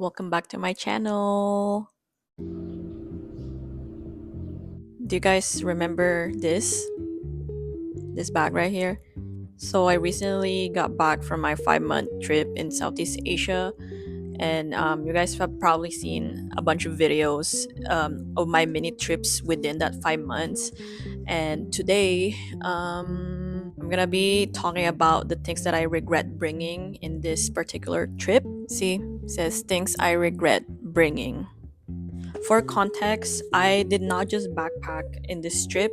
Welcome back to my channel. Do you guys remember this bag right here? So I recently got back from my 5-month trip in Southeast Asia, and you guys have probably seen a bunch of videos of my mini trips within that 5 months. And today, I'm gonna be talking about the things that I regret bringing in this particular trip. See, it says things I regret bringing. For context, I did not just backpack in this trip.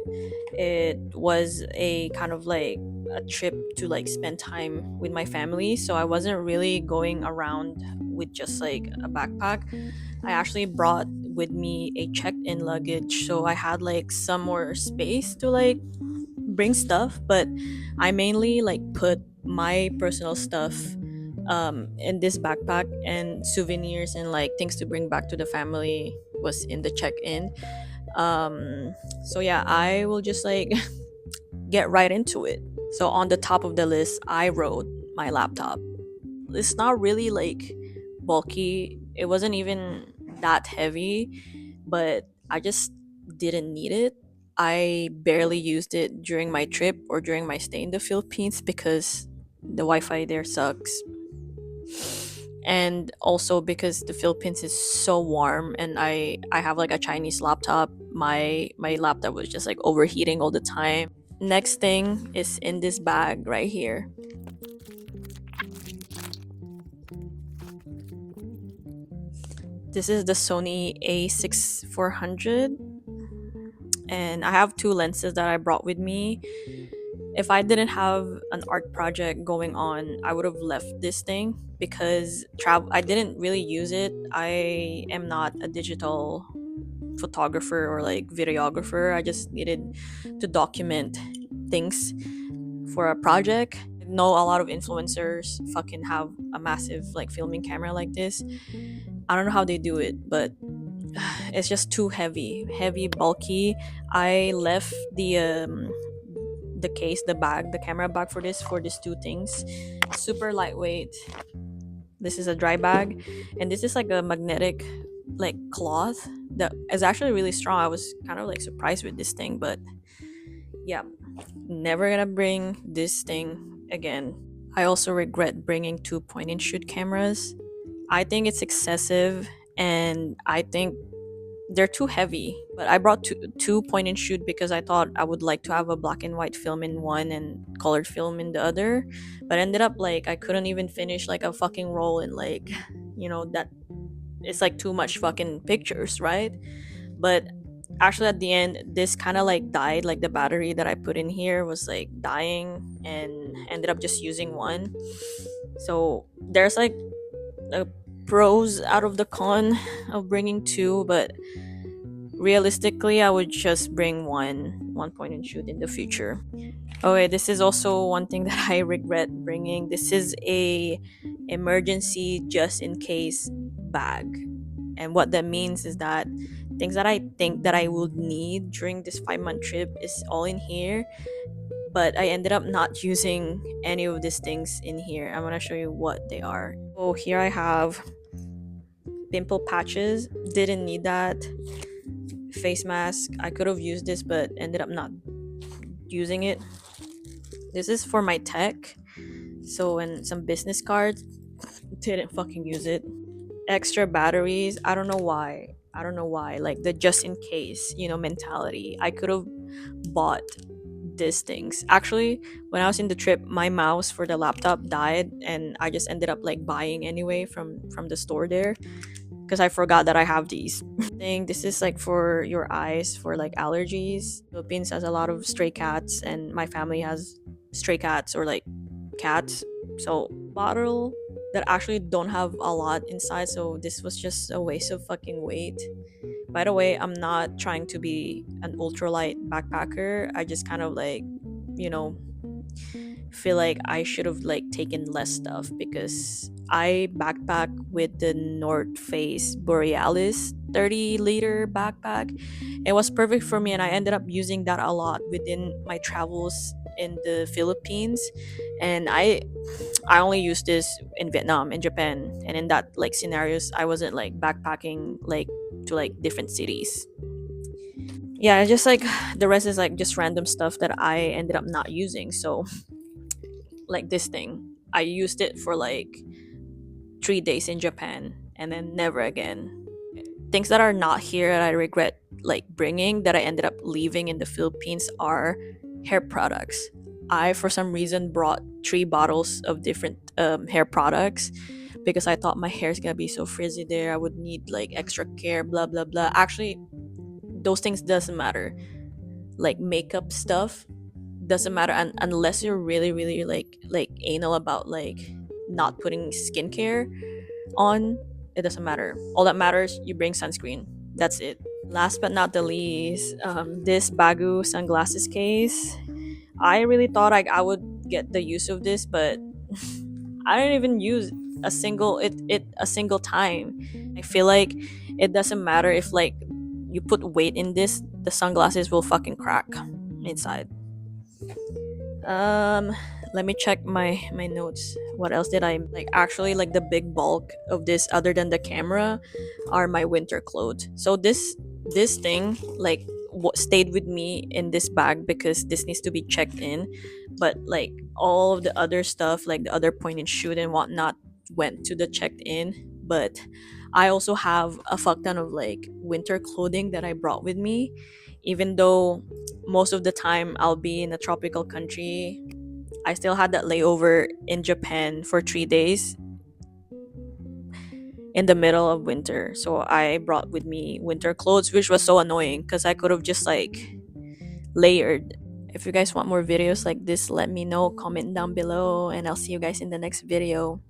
It was a kind of like a trip to like spend time with my family. So I wasn't really going around with just like a backpack. I actually brought with me a checked-in luggage, so I had like some more space to like bring stuff, but I mainly like put my personal stuff in this backpack, and souvenirs and like things to bring back to the family was in the check-in. So yeah, I will just like get right into it. So on the top of the list, I wrote my laptop. It's not really like bulky. It wasn't even that heavy, but I just didn't need it. I barely used it during my trip or during my stay in the Philippines because the Wi-Fi there sucks. And also because the Philippines is so warm, and I have like a Chinese laptop. My laptop was just like overheating all the time. Next thing is in this bag right here. This is the Sony A6400, and I have two lenses that I brought with me. If I didn't have an art project going on, I would have left this thing because I didn't really use it. I am not a digital photographer or like videographer. I just needed to document things for a project. I know a lot of influencers fucking have a massive like filming camera like this. I don't know how they do it, but it's just too heavy, bulky. I left the case, the bag, the camera bag for these two things. Super lightweight. This is a dry bag, and this is like a magnetic like cloth that is actually really strong. I was kind of like surprised with this thing, but yeah, never gonna bring this thing again. I also regret bringing two point and shoot cameras. I think it's excessive, and I think they're too heavy. But I brought two point and shoot because I thought I would like to have a black and white film in one and colored film in the other. But ended up like I couldn't even finish like a fucking roll in like, that it's like too much fucking pictures, right? But actually at the end this kind of like died. Like the battery that I put in here was like dying, and ended up just using one. So there's like a pros out of the con of bringing two, but realistically I would just bring one point and shoot in the future. Okay, this is also one thing that I regret bringing. This is a emergency just in case bag, and what that means is that things that I think that I would need during this 5-month trip is all in here, but I ended up not using any of these things in here. I'm gonna show you what they are. So here I have pimple patches. Didn't need that. Face mask. I could have used this, but ended up not using it. This is for my tech. So, and some business cards. Didn't fucking use it. Extra batteries. I don't know why. I don't know why. Like the just in case, mentality. I could have bought these things. Actually, when I was in the trip, my mouse for the laptop died, and I just ended up like buying anyway from the store there because I forgot that I have these. This is like for your eyes for like allergies. Philippines has a lot of stray cats, and my family has stray cats or like cats. So bottle that actually don't have a lot inside, so this was just a waste of fucking weight. By the way, I'm not trying to be an ultralight backpacker. I just kind of like, you know, feel like I should have like taken less stuff because I backpack with the North Face Borealis 30-liter backpack. It was perfect for me, and I ended up using that a lot within my travels in the Philippines, and I only used this in Vietnam and Japan, and in that like scenarios I wasn't like backpacking like to like different cities. Yeah, just like the rest is like just random stuff that I ended up not using. So like this thing, I used it for like 3 days in Japan and then never again. Things that are not here that I regret like bringing that I ended up leaving in the Philippines are hair products. I for some reason brought 3 bottles of different hair products because I thought my hair is gonna be so frizzy there. I would need like extra care, blah blah blah. Actually, those things doesn't matter. Like makeup stuff doesn't matter unless you're really really like anal about like not putting skincare on. It doesn't matter. All that matters, you bring sunscreen. That's it. Last but not the least, this Bagu sunglasses case. I really thought I would get the use of this, but I didn't even use a single time. I feel like it doesn't matter if like you put weight in this, the sunglasses will fucking crack inside. Um, let me check my notes. What else did I like? Actually, like the big bulk of this, other than the camera, are my winter clothes. So this thing like what stayed with me in this bag because this needs to be checked in, but like all of the other stuff, like the other point and shoot and whatnot, went to the checked in. But I also have a fuck ton of like winter clothing that I brought with me, even though most of the time I'll be in a tropical country. I still had that layover in Japan for 3 days in the middle of winter. So I brought with me winter clothes, which was so annoying because I could have just like layered. If you guys want more videos like this, let me know, comment down below, and I'll see you guys in the next video.